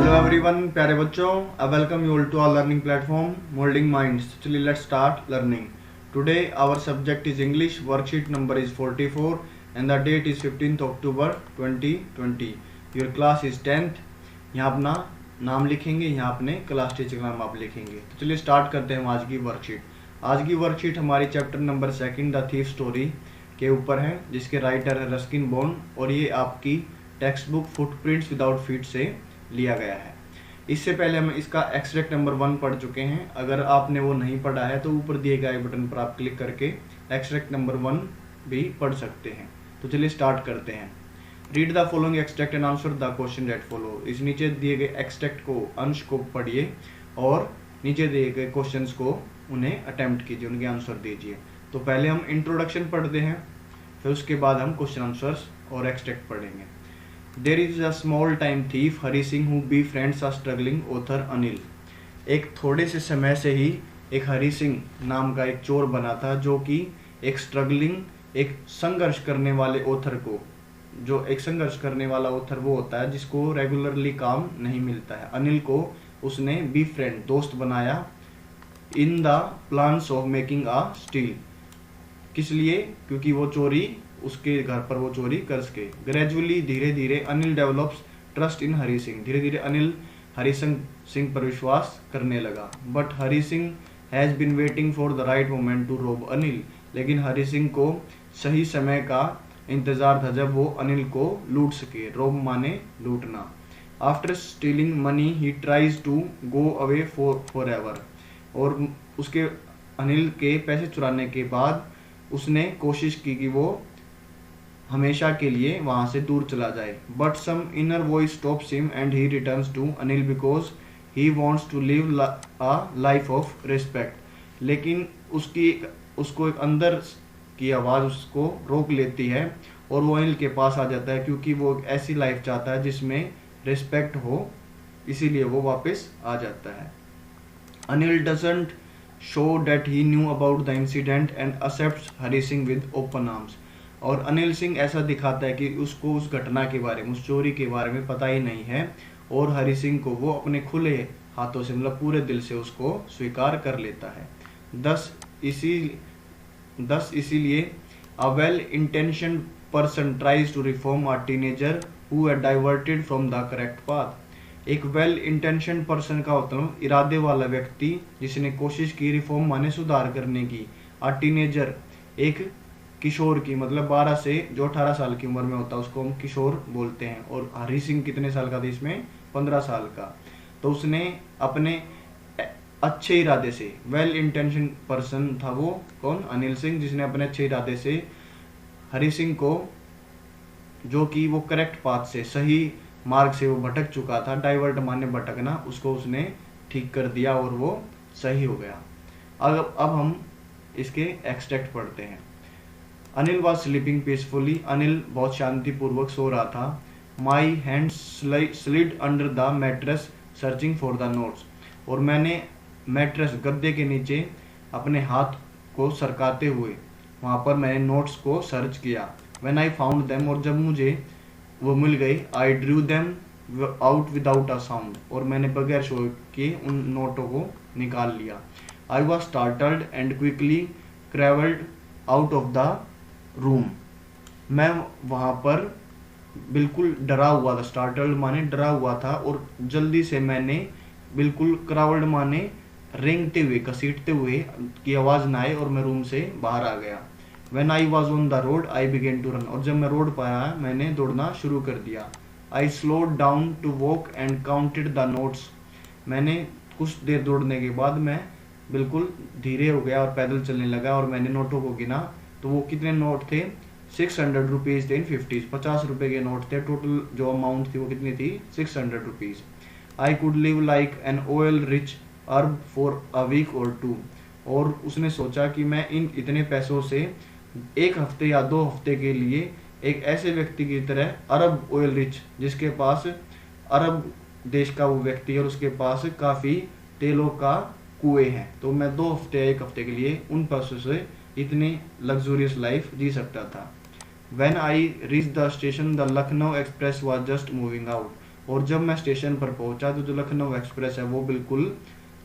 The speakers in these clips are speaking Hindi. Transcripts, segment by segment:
हेलो एवरीवन, प्यारे बच्चों, I welcome you all to our learning platform Moulding Minds. चलिए let's start learning. Today our subject is English. Worksheet number is 44 and the date is 15th October 2020. Your class is 10th. यहाँ अपना नाम लिखेंगे, यहाँ अपने क्लास टीचर का नाम आप लिखेंगे. तो चलिए स्टार्ट करते हैं आज की वर्कशीट. आज की वर्कशीट हमारी chapter number 2 the thief story के ऊपर है, जिसके राइटर है रस्किन बॉन्ड, और ये आपकी text book footprints without feet से लिया गया है. इससे पहले हम इसका एक्सट्रैक्ट नंबर 1 पढ़ चुके हैं. अगर आपने वो नहीं पढ़ा है तो ऊपर दिए गए बटन पर आप क्लिक करके एक्सट्रैक्ट नंबर 1 भी पढ़ सकते हैं. तो चलिए स्टार्ट करते हैं. Read the following extract and answer the question that follow. इस नीचे दिए गए एक्सट्रैक्ट को, अंश को पढ़िए और नीचे दिए गए क्वेश्चंस को उन्हें अटेम्प्ट कीजिए, उनके आंसर दीजिए. तो पहले हम इंट्रोडक्शन पढ़ते हैं, फिर उसके बाद हम क्वेश्चन आंसर्स और एक्सट्रैक्ट पढ़ेंगे. There is a small time thief Hari Singh who befriends a struggling author Anil. एक थोड़े से समय से ही एक हरी सिंह नाम का एक चोर बना था, जो कि एक स्ट्रगलिंग, एक संघर्ष करने वाले ऑथर को, जो एक संघर्ष करने वाला ऑथर वो होता है जिसको रेगुलरली काम नहीं मिलता है. अनिल को उसने befriend, दोस्त बनाया, in the plans of making a steal. किस लिए? क्योंकि वो चोरी, उसके घर पर वो चोरी कर सके. ग्रेजुअली, धीरे धीरे, Anil develops trust in Hari Singh. धीरे धीरे अनिल हरी सिंह पर विश्वास करने लगा. But Hari Singh has been waiting for the right moment to rob Anil. लेकिन हरी सिंह को सही समय का इंतजार था जब वो अनिल को लूट सके. रोब माने लूटना. After stealing money he tries to go away for ever. और उसके अनिल के पैसे चुराने के बाद उसने कोशिश की कि वो हमेशा के लिए वहां से दूर चला जाए. But some inner voice stops him and he returns to Anil because he wants to live a life of respect. लेकिन उसको एक अंदर की आवाज़ उसको रोक लेती है और वो अनिल के पास आ जाता है, क्योंकि वो एक ऐसी लाइफ चाहता है जिसमें रिस्पेक्ट हो, इसीलिए वो वापस आ जाता है. Anil doesn't show that he knew about the incident and accepts Hari Singh with open arms. और अनिल सिंह ऐसा दिखाता है कि उसको उस घटना के बारे में, उस चोरी के बारे में पता ही नहीं है, और हरी सिंह को वो अपने खुले हाथों से, मतलब पूरे दिल से उसको स्वीकार कर लेता है. दस इसीलिए a well intentioned person tries to reform a teenager who had diverted from the correct path. एक वेल इंटेंशन पर्सन का मतलब इरादे वाला व्यक्ति, जिसने कोशिश की, रिफॉर्म माने सुधार करने की, अ टीनेजर एक किशोर की, मतलब 12 से जो 18 साल की उम्र में होता है उसको हम किशोर बोलते हैं. और हरी सिंह कितने साल का था इसमें? 15 साल का. तो उसने अपने अच्छे इरादे से, वेल इंटेंशन पर्सन था वो कौन? अनिल सिंह, जिसने अपने अच्छे इरादे से हरी सिंह को, जो कि वो करेक्ट पाथ से, सही मार्ग से वो भटक चुका था, डाइवर्ट माने भटकना, उसको उसने ठीक कर दिया और वो सही हो गया. अब हम इसके एक्सट्रैक्ट पढ़ते हैं. Anil was sleeping peacefully. Anil बहुत शांतिपूर्वक सो रहा था. My hand slid under the mattress searching for the notes. और मैंने मैट्रेस, गद्दे के नीचे अपने हाथ को सरकाते हुए वहाँ पर मैंने नोट्स को सर्च किया. व्हेन आई फाउंड देम, और जब मुझे वो मिल गई, I drew them out without a sound. और मैंने बगैर शोर के उन नोटों को निकाल लिया. I was startled and quickly crawled out of the room. मैं वहाँ पर बिल्कुल डरा हुआ था. स्टार्टल्ड माने डरा हुआ था, और जल्दी से मैंने बिल्कुल, क्राउल्ड माने रेंगते हुए, घसीटते हुए की आवाज़ ना आए, और मैं रूम से बाहर आ गया. When I was on the road, I began to run. और जब मैं रोड पर आया मैंने दौड़ना शुरू कर दिया. I slowed down to walk and counted the notes. मैंने कुछ देर दौड़ने के बाद मैं बिल्कुल धीरे हो गया और पैदल चलने लगा, और मैंने नोटों को गिना. तो वो कितने नोट थे? 600 रुपीज़ थे इन 50. 50 रुपये के नोट थे. टोटल जो अमाउंट थी वो कितनी थी? 600 rupees. I could live like an oil rich herb for a week or two. और उसने सोचा कि मैं इन इतने पैसों से एक हफ्ते या 2 हफ्ते के लिए एक ऐसे व्यक्ति की तरह, अरब ऑयल रिच, जिसके पास अरब देश का वो व्यक्ति है और उसके पास काफ़ी तेलों का कुएं हैं, तो मैं 2 हफ्ते, 1 हफ्ते के लिए उन पैसों से इतनी लग्जूरियस लाइफ जी सकता था. When I reached the station, the Lucknow Express was just moving out. और जब मैं स्टेशन पर पहुंचा तो जो लखनऊ एक्सप्रेस है वो बिल्कुल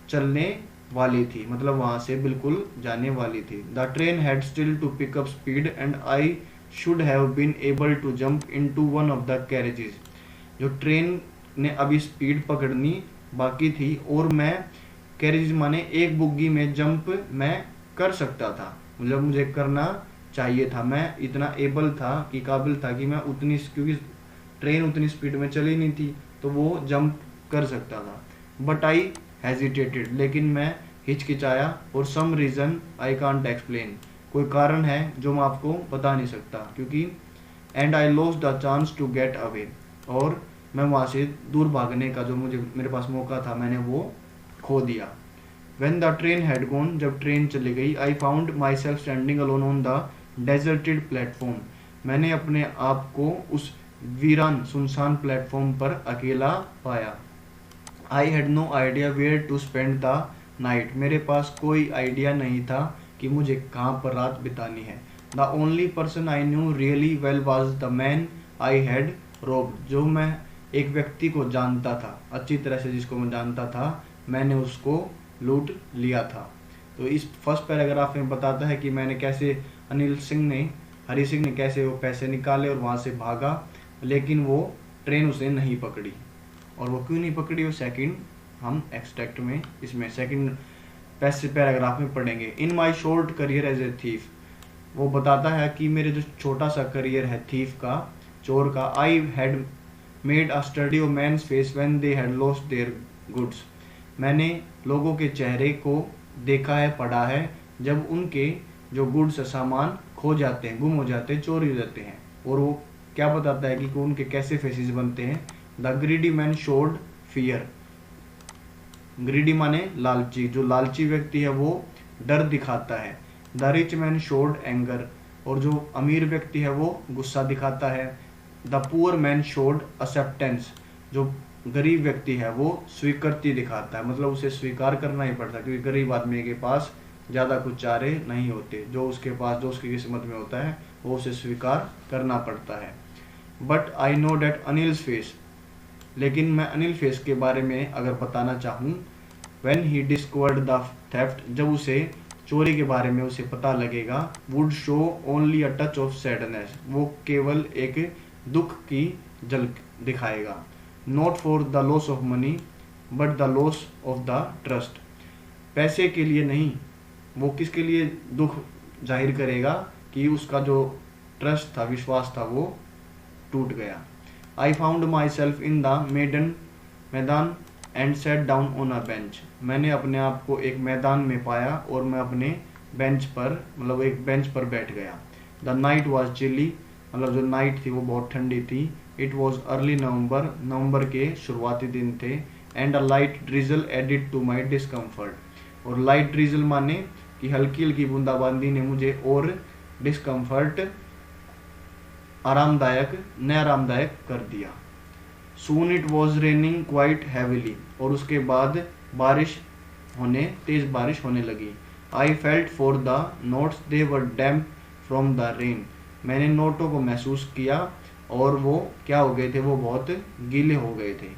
चलने वाली थी, मतलब वहां से बिल्कुल जाने वाली थी। The train had still to pick up speed and I should have been able to jump into one of the carriages. जो ट्रेन ने अभी स्पीड पकड़नी बाकी थी और मैं कैरेज माने एक बुग्गी में जंप मैं कर सकता था, मतलब मुझे करना चाहिए था। मैं इतना एबल था कि काबिल था कि मैं उतनी, क्योंकि ट्रेन उतनी स्पीड में चली नहीं थी तो वो जंप कर सकता था। बट आई हेजिटेटेड, लेकिन मैं हिचकिचाया और some reason I can't explain, कोई कारण है जो मैं आपको बता नहीं सकता, क्योंकि and I lost the chance to get away, और मैं वहाँ से दूर भागने का जो मेरे पास मौका था मैंने वो खो दिया। When the train had gone, जब ट्रेन चली गई, I found myself standing alone on the deserted platform, मैंने अपने आप को उस वीरान सुनसान प्लेटफॉर्म पर अकेला पाया। I had no idea where to spend the night, मेरे पास कोई आइडिया नहीं था कि मुझे कहाँ पर रात बितानी है। The only person I knew really well was the man I had robbed, जो मैं एक व्यक्ति को जानता था अच्छी तरह से, जिसको मैं जानता था, मैंने उसको लूट लिया था। तो इस फर्स्ट पैराग्राफ में बताता है कि मैंने कैसे हरी सिंह ने कैसे वो पैसे निकाले और वहाँ से भागा, लेकिन वो ट्रेन उसे नहीं पकड़ी। और वो क्यों नहीं पकड़ी, वो सेकंड हम एक्सट्रैक्ट में इसमें सेकंड पैराग्राफ में पढ़ेंगे। In my short career as a thief, वो बताता है कि मेरे जो छोटा सा करियर है थीफ का, चोर का, I had made a study of man's face when they had lost their goods, मैंने लोगों के चेहरे को देखा है, पढ़ा है, जब उनके जो गुड्स सामान खो जाते हैं, गुम हो जाते हैं, चोरी हो जाते हैं। और वो क्या बताता है कि उनके कैसे फेसेस बनते हैं। The greedy man showed fear, greedy माने लालची, जो लालची व्यक्ति है वो डर दिखाता है। The rich man showed anger, और जो अमीर व्यक्ति है वो गुस्सा दिखाता है। The poor man showed acceptance, जो गरीब व्यक्ति है वो स्वीकृति दिखाता है, मतलब उसे स्वीकार करना ही पड़ता है, क्योंकि गरीब आदमी के पास ज़्यादा कुछ चारे नहीं होते, जो उसके पास जो उसकी किस्मत में होता है वो उसे स्वीकार करना पड़ता है। But I know that Anil's face, लेकिन मैं अनिल फेस के बारे में अगर बताना चाहूँ, when he discovered the theft, जब उसे चोरी के बारे में उसे पता लगेगा, would show only a touch of sadness, वो केवल एक दुख की झलक दिखाएगा। Not for the loss of money but the loss of the trust, पैसे के लिए नहीं, वो किसके लिए दुख जाहिर करेगा कि उसका जो ट्रस्ट था, विश्वास था, वो टूट गया। I found myself in the maidan and sat down on a bench, मैंने अपने आप को एक मैदान में पाया और मैं अपने बेंच पर, मतलब एक बेंच पर बैठ गया। द नाइट वॉज चिली, मतलब जो नाइट थी वो बहुत ठंडी थी। इट वॉज अर्ली नवंबर के शुरुआती दिन थे। And a light drizzle added to my discomfort, और लाइट ड्रिजल माने कि हल्की हल्की बूंदाबांदी ने मुझे और डिस्कम्फर्ट आरामदायक कर दिया। Soon it was raining quite heavily, और उसके बाद तेज बारिश होने लगी। I felt for the notes, they were damp from the rain, मैंने नोटों को महसूस किया और वो क्या हो गए थे, वो बहुत गीले हो गए थे।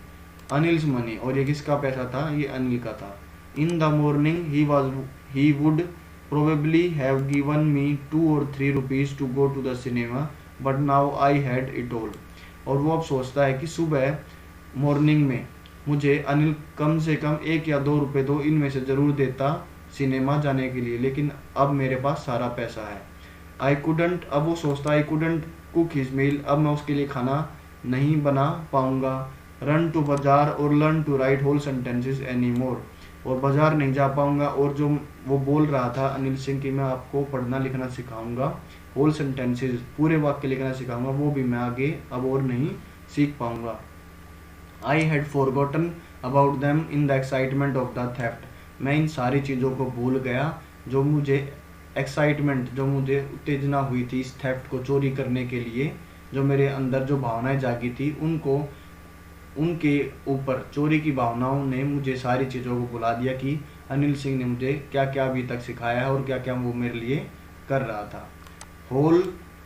अनिल्स मनी, और ये किसका पैसा था, ये अनिल का था। In the morning he would probably have given me 2 or 3 rupees to go to the cinema, but now I had it all, और वो अब सोचता है कि सुबह मॉर्निंग में मुझे अनिल कम से कम 1 या 2 रुपये तो इनमें से ज़रूर देता सिनेमा जाने के लिए, लेकिन अब मेरे पास सारा पैसा है। आई कुडंट, अब वो सोचता I couldn't cook his meal, अब मैं उसके लिए खाना नहीं बना पाऊंगा। रन टू बाजार और learn to write whole sentences any more, और बाजार नहीं जा पाऊंगा, और जो वो बोल रहा था अनिल सिंह कि मैं आपको पढ़ना लिखना सिखाऊंगा, होल सेंटेंसेस पूरे वाक्य लिखना सिखाऊंगा, वो भी मैं आगे अब और नहीं सीख पाऊंगा। I had forgotten about them in the excitement of the theft, मैं इन सारी चीज़ों को भूल गया जो मुझे एक्साइटमेंट, जो मुझे उत्तेजना हुई थी इस थेफ्ट को चोरी करने के लिए, जो मेरे अंदर जो भावनाएं जागी थी उनके ऊपर चोरी की भावनाओं ने मुझे सारी चीज़ों को भुला दिया कि अनिल सिंह ने मुझे क्या क्या अभी तक सिखाया है और क्या क्या वो मेरे लिए कर रहा था। Whole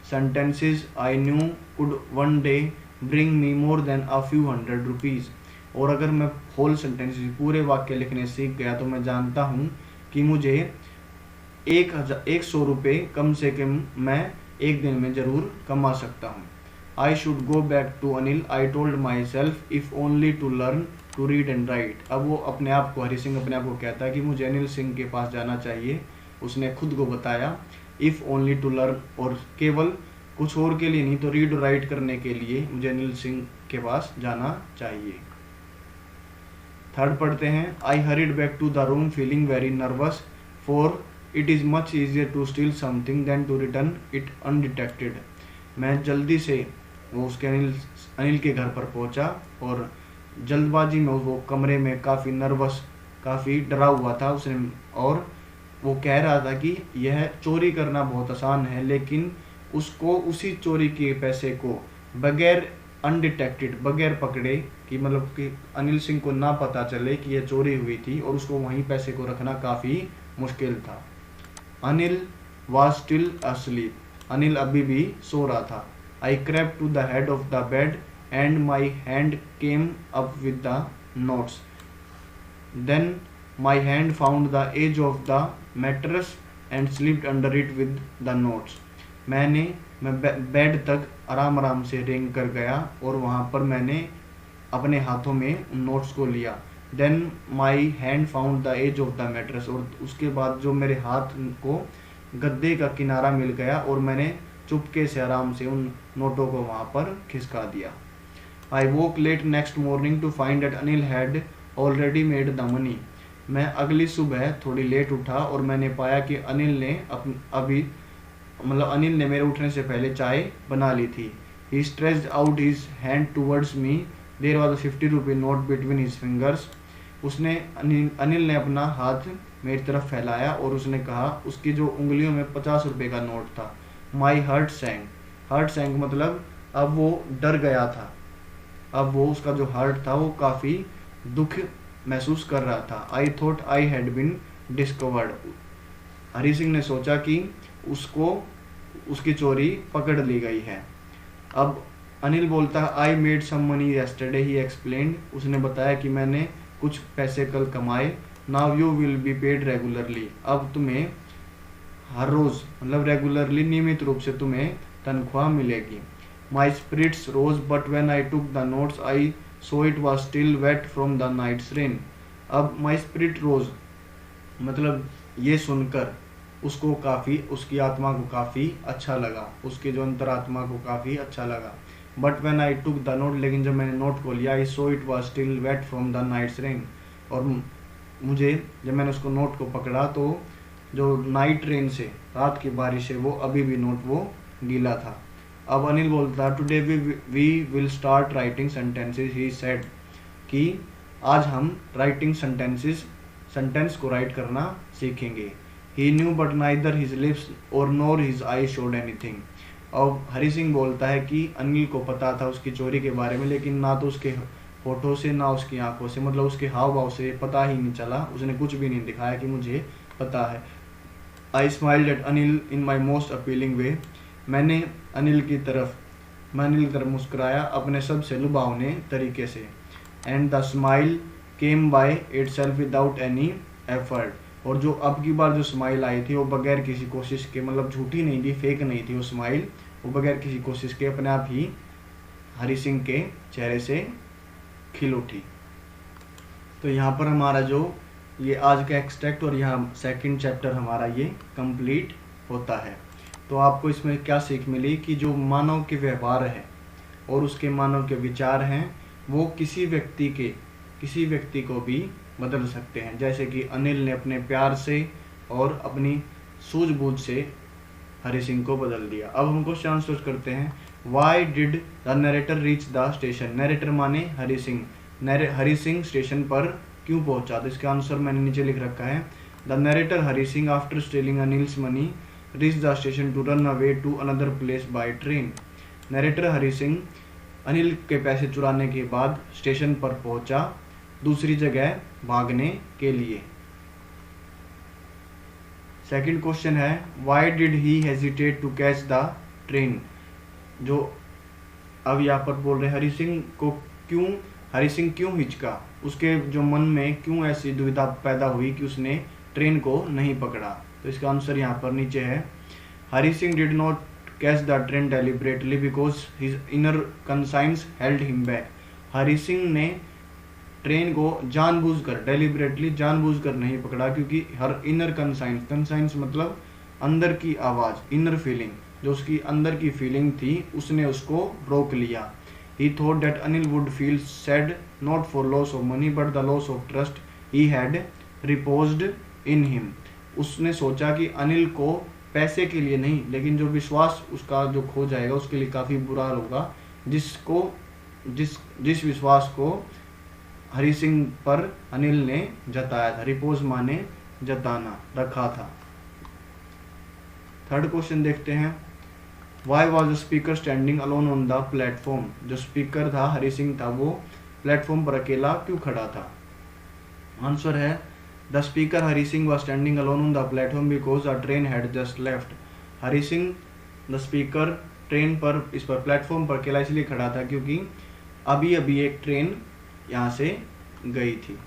sentences I knew could one day bring me more than a few hundred rupees. और अगर मैं होल सेंटेंस पूरे वाक्य लिखने सीख गया तो मैं जानता हूँ कि मुझे 100 रुपये कम से कम मैं एक दिन में ज़रूर कमा सकता हूँ। I should go back to Anil, I told myself, if only to learn to read and write. अब वो अपने आप को, हरी सिंह अपने आप को कहता है कि मुझे अनिल सिंह के पास जाना चाहिए। उसने खुद को बताया इफ़ ओनली टू लर्न, और केवल कुछ और के लिए नहीं तो रीड और राइट करने के लिए मुझे अनिल सिंह के पास जाना चाहिए। थर्ड पढ़ते हैं। I hurried back to the room feeling very nervous, for it is much easier to steal something than to return it undetected. मैं जल्दी से वो उसके अनिल के घर पर पहुंचा और जल्दबाजी में वो कमरे में काफ़ी नर्वस, काफ़ी डरा हुआ था उसने, और वो कह रहा था कि यह चोरी करना बहुत आसान है, लेकिन उसको उसी चोरी के पैसे को बगैर अनडिटेक्टेड, बगैर पकड़े, कि मतलब कि अनिल सिंह को ना पता चले कि यह चोरी हुई थी, और उसको वहीं पैसे को रखना काफ़ी मुश्किल था। Anil was still asleep, Anil अभी भी सो रहा था। I crept to the head of the bed and my hand came up with the notes, then my hand found the edge of the mattress and slipped under it with the notes. मैं बेड तक आराम आराम से रेंग कर गया और वहाँ पर मैंने अपने हाथों में नोट्स को लिया। Then my hand found the edge of the mattress, और उसके बाद जो मेरे हाथ को गद्दे का किनारा मिल गया और मैंने चुपके से आराम से उन नोटों को वहाँ पर खिसका दिया। I woke late next morning to find that Anil had already made the money. मैं अगली सुबह थोड़ी लेट उठा और मैंने पाया कि अनिल ने मेरे उठने से पहले चाय बना ली थी। He stretched out his hand towards me, there was a 50 rupee note between his fingers. Anil ने अपना हाथ मेरी तरफ फैलाया और उसने कहा, उसकी जो उंगलियों में 50 रुपये का नोट था। माई हार्ट सैंक मतलब अब वो डर गया था, अब वो उसका जो हार्ट था वो काफ़ी दुख महसूस कर रहा था। I thought I had been discovered, Hari Singh ने सोचा कि उसकी चोरी पकड़ ली गई है। अब अनिल बोलता है, I made some money yesterday, he explained, उसने बताया कि मैंने कुछ पैसे कल कमाए। Now you will be paid regularly, अब तुम्हें हर रोज़ मतलब रेगुलरली, नियमित रूप से तुम्हें तनख्वाह मिलेगी। My spirits rose but when I took the notes I saw it was still wet from the night's rain. अब माई स्पिरिट रोज मतलब ये सुनकर उसको काफ़ी, उसकी आत्मा को काफ़ी अच्छा लगा, उसकी जो अंतरात्मा को काफ़ी अच्छा लगा। But when I took the note, लेकिन जब मैंने नोट को लिया, I saw it was still wet from the night's rain, और मुझे जब मैंने उसको नोट को पकड़ा तो जो नाइट रेन से, रात की बारिश है, वो अभी भी नोट वो गीला था। अब अनिल बोलता, today we will start writing sentences, he said, कि आज हम राइटिंग सेंटेंस को राइट करना सीखेंगे। He knew but neither his lips और nor his eye showed anything. अब हरी सिंह बोलता है कि अनिल को पता था उसकी चोरी के बारे में, लेकिन ना तो उसके होठों से ना उसकी आंखों से, मतलब उसके हाव भाव से पता ही नहीं चला, उसने कुछ भी नहीं दिखाया कि मुझे पता है। I smiled at Anil in my most appealing way, मैंने अनिल की तरफ मुस्कुराया अपने सबसे लुभावने तरीके से। And the smile came by itself without any effort, और जो अब की बार जो स्माइल आई थी वो बगैर किसी कोशिश के, मतलब झूठी नहीं थी, फेक नहीं थी वो स्माइल, वो बगैर किसी कोशिश के अपने आप ही हरी सिंह के चेहरे से खिल उठी। तो यहाँ पर हमारा जो ये आज का एक्सट्रैक्ट और यहाँ सेकंड चैप्टर हमारा ये कंप्लीट होता है। तो आपको इसमें क्या सीख मिली कि जो मानव के व्यवहार है और उसके मानव के विचार हैं वो किसी व्यक्ति को भी बदल सकते हैं। जैसे कि अनिल ने अपने प्यार से और अपनी सूझबूझ से हरी सिंह को बदल दिया। अब हम क्वेश्चन आंसर करते हैं। Why did the narrator reach the station, narrator माने हरी सिंह, हरी सिंह स्टेशन पर क्यों पहुंचा? तो इसका आंसर मैंने नीचे लिख रखा है। The narrator Hari Singh after stealing Anil's money reach the station to run away to another place by train. Narrator Hari Singh Anil के पैसे चुराने के बाद स्टेशन पर पहुंचा दूसरी जगह भागने के लिए। सेकंड क्वेश्चन है, why did he hesitate to catch the train. जो अब यहाँ पर बोल रहे हरि सिंह क्यों हिचका, उसके जो मन में क्यों ऐसी दुविधा पैदा हुई कि उसने ट्रेन को नहीं पकड़ा। तो इसका आंसर यहाँ पर नीचे है। Hari Singh did not catch the train deliberately because his inner conscience held him back. Hari Singh ने ट्रेन को जानबूझकर नहीं पकड़ा, क्योंकि हर इनर कंसाइंस मतलब अंदर की आवाज, इनर फीलिंग, जो उसकी अंदर की फीलिंग थी उसने उसको रोक लिया। He thought that Anil would feel sad not for loss of money but the loss of trust he had reposed in him. उसने सोचा कि अनिल को पैसे के लिए नहीं, लेकिन जो विश्वास उसका जो खो जाएगा उसके लिए काफी बुरा होगा, जिस विश्वास को हरि सिंह पर अनिल ने जताया था। रिपोज माने जताना, रखा था। थर्ड क्वेश्चन देखते हैं। Why was the speaker standing alone on the platform? जो स्पीकर था हरि सिंह था वो प्लेटफॉर्म पर अकेला क्यों खड़ा था। आंसर है the speaker Hari Singh was standing alone on the platform because a train had just left. Hari Singh the speaker train पर इस पर प्लेटफॉर्म पर अकेला इसलिए खड़ा था क्योंकि अभी अभी एक ट्रेन यहाँ से गई थी।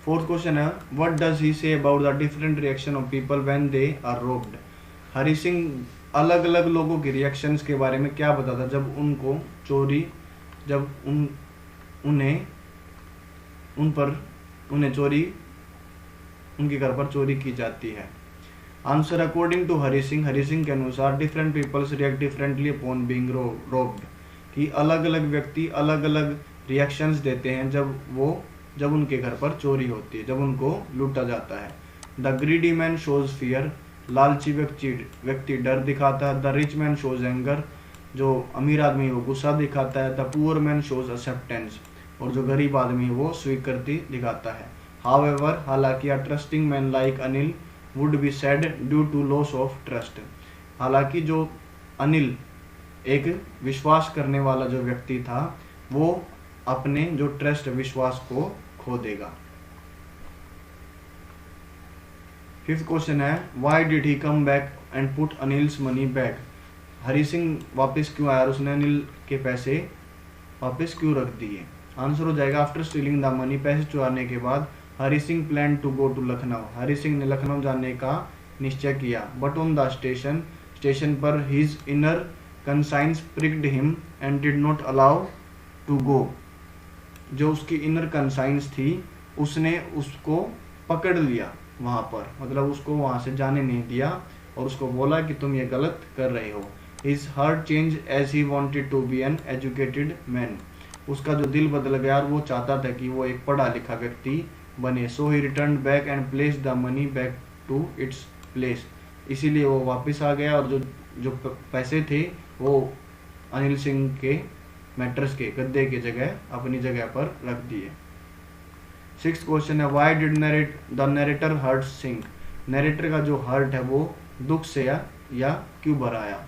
फोर्थ क्वेश्चन है what does he say about the different reaction of people when they are robbed. Hari Singh अलग अलग लोगों के रिएक्शंस के बारे में क्या बताता जब उनको चोरी, जब उनके घर पर चोरी की जाती है। Answer according to Hari Singh के अनुसार different peoples react differently upon being robbed, कि अलग अलग व्यक्ति अलग अलग रिएक्शंस देते हैं जब उनके घर पर चोरी होती है, जब उनको लूटा जाता है। The greedy man shows fear, लालची व्यक्ति डर दिखाता है। The rich man shows anger, जो अमीर आदमी है वो गुस्सा दिखाता है। The poor man shows acceptance, और जो गरीब आदमी है वो स्वीकृति दिखाता है। हाउएवर, हालांकि a trusting man like Anil would be sad due to loss of trust. हालांकि जो अनिल एक विश्वास करने वाला जो व्यक्ति था वो अपने जो ट्रस्ट विश्वास को खो देगा। फिफ्थ क्वेश्चन है why did he come back and put Anil's money back. Hari Singh वापस क्यों आया और उसने अनिल के पैसे वापस क्यों रख दिए। आंसर हो जाएगा आफ्टर स्टीलिंग द मनी, पैसे चुराने के बाद Hari Singh plan to go to Lucknow. Hari Singh ने लखनऊ जाने का निश्चय किया। बट ऑन द स्टेशन पर his inner conscience pricked him and did not allow to go. जो उसकी इनर कंसाइंस थी उसने उसको पकड़ लिया वहां पर, मतलब उसको वहां से जाने नहीं दिया और उसको बोला कि तुम ये गलत कर रहे हो। His heart changed as he wanted to be an educated man. उसका जो दिल बदल गया और वो चाहता था कि वो एक पढ़ा लिखा व्यक्ति बने। So he returned back and placed the money back to its place. इसीलिए वो वापस आ गया और जो पैसे थे वो अनिल सिंह के मैट्रेस के गद्दे की जगह अपनी जगह पर रख दिए। सिक्स्थ क्वेश्चन है why did the narrator hurt Singh. Narrator का जो हर्ट है वो दुख से या क्यों भरा आया।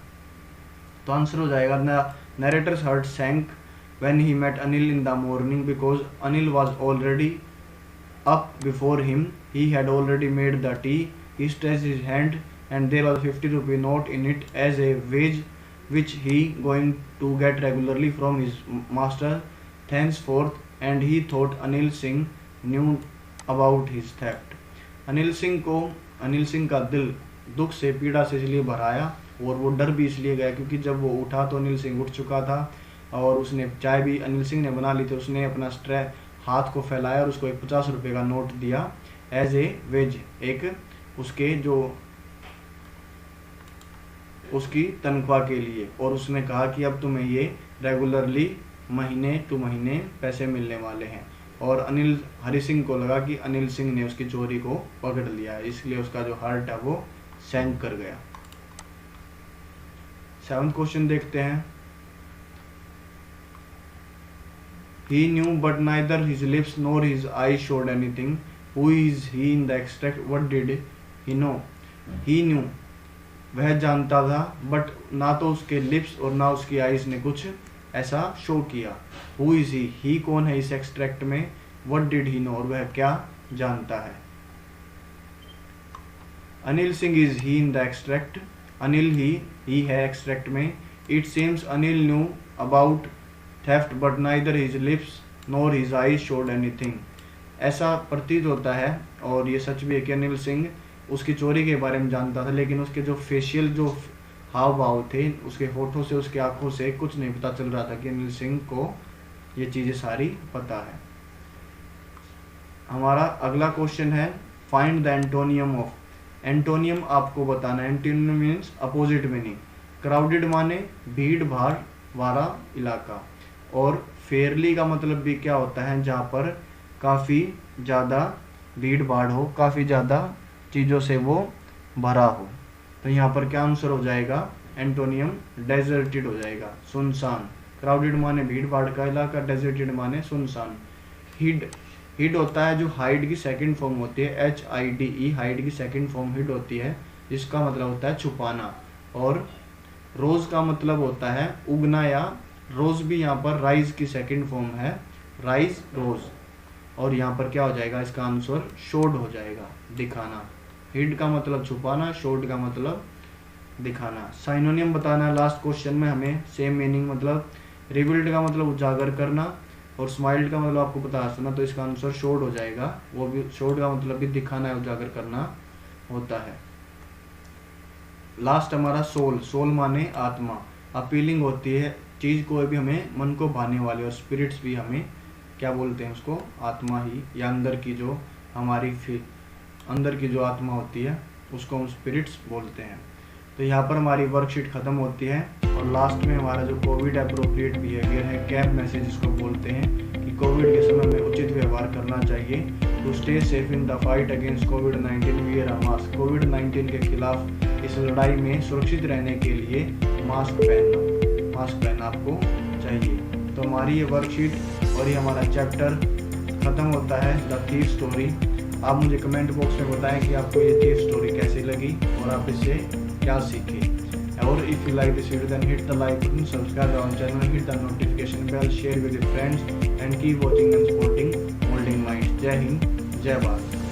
तो आंसर हो जाएगा narrator's heart sank when he met Anil in the morning because Anil was already up before him, he had already made the tea, he stretched his hand and there was a 50 rupee note in it as a wage which he going to get regularly from his master thenceforth, and he thought Anil Singh knew about his theft. Anil Singh का दिल दुख से पीड़ा से इसलिए भराया और वो डर भी इसलिए गया क्योंकि जब वो उठा तो अनिल सिंह उठ चुका था और उसने चाय भी अनिल सिंह ने बना ली थी। उसने अपना हाथ को फैलाया और उसको एक 50 रुपये का नोट दिया एज ए वेज, एक उसके जो उसकी तनख्वाह के लिए, और उसने कहा कि अब तुम्हें ये रेगुलरली महीने टू महीने पैसे मिलने वाले हैं। और हरि सिंह को लगा कि अनिल सिंह ने उसकी चोरी को पकड़ लिया है, इसलिए उसका जो हार्ट है वो सैंक कर गया। सेवंथ क्वेश्चन देखते हैं। He knew but neither his lips nor his eyes showed anything. Who is he in the extract? What did he know? He knew, वह जानता था, बट ना तो उसके लिप्स और ना उसकी आईज ने कुछ ऐसा शो किया। हु इज ही कौन है इस एक्सट्रैक्ट में। व्हाट डिड ही नो, और वह क्या जानता है। Anil Singh is he in the extract, Anil ही है एक्सट्रैक्ट में। It seems Anil knew about theft but neither his lips nor his eyes showed anything. ऐसा प्रतीत होता है और ये सच भी है कि अनिल सिंह उसकी चोरी के बारे में जानता था, लेकिन उसके जो फेशियल जो हाव भाव थे, उसके होठों से, उसके आंखों से कुछ नहीं पता चल रहा था कि अनिल सिंह को ये चीज़ें सारी पता है। हमारा अगला क्वेश्चन है find the antonym of. Antonym आपको बताना है। Antonym means opposite meaning. Crowded माने भीड़ भाड़ वाला इलाका, और फेयरली का मतलब भी क्या होता है, जहाँ पर काफ़ी ज़्यादा भीड़ भाड़ हो, काफ़ी ज़्यादा चीज़ों से वो भरा हो। तो यहाँ पर क्या आंसर हो जाएगा, एंटोनियम डेजर्टेड हो जाएगा, सुनसान। क्राउडेड माने भीड़ भाड़ का इलाका, डेजर्टेड माने सुनसान। हिड, हिड होता है जो हाइड की सेकंड फॉर्म होती है, HIDE, हाइड की सेकंड फॉर्म हिड होती है, जिसका मतलब होता है छुपाना। और रोज का मतलब होता है उगना, या रोज भी यहाँ पर राइज की सेकंड फॉर्म है, राइज रोज। और यहाँ पर क्या हो जाएगा, इसका आंसर शोड हो जाएगा, दिखाना। हिड का मतलब छुपाना, शोड का मतलब दिखाना। साइनोनियम बताना है लास्ट क्वेश्चन में हमें, सेम मीनिंग मतलब रिवील्ड का मतलब उजागर करना, और स्माइल्ड का मतलब आपको पता है सुना, तो इसका आंसर शोड हो जाएगा। वो भी शोड का मतलब भी दिखाना है, उजागर करना होता है। लास्ट हमारा सोल। सोल माने आत्मा। अपीलिंग होती है चीज कोई भी हमें मन को भाने वाली, और स्पिरिट्स भी हमें क्या बोलते हैं, उसको आत्मा ही, या अंदर की जो हमारी अंदर की जो आत्मा होती है उसको हम स्पिरिट्स बोलते हैं। तो यहाँ पर हमारी वर्कशीट खत्म होती है, और लास्ट में हमारा जो कोविड अप्रोप्रिएट बिहेवियर है, कैब मैसेज इसको बोलते हैं, कि कोविड के समय में उचित व्यवहार करना चाहिए। To stay safe in the fight against कोविड-19 वियर अ मास्क। कोविड-19 के खिलाफ इस लड़ाई में सुरक्षित रहने के लिए मास्क पहनना आपको चाहिए। तो हमारी ये वर्कशीट और ये हमारा चैप्टर ख़त्म होता है, द थीफ स्टोरी। आप मुझे कमेंट बॉक्स में बताएं कि आपको ये थीफ स्टोरी कैसी लगी और आप इससे क्या सीखे। और if you like this video then hit the like button, subscribe our channel, hit the notification bell, share with your friends and keep watching and supporting moulding minds. जय हिंद, जय भारत।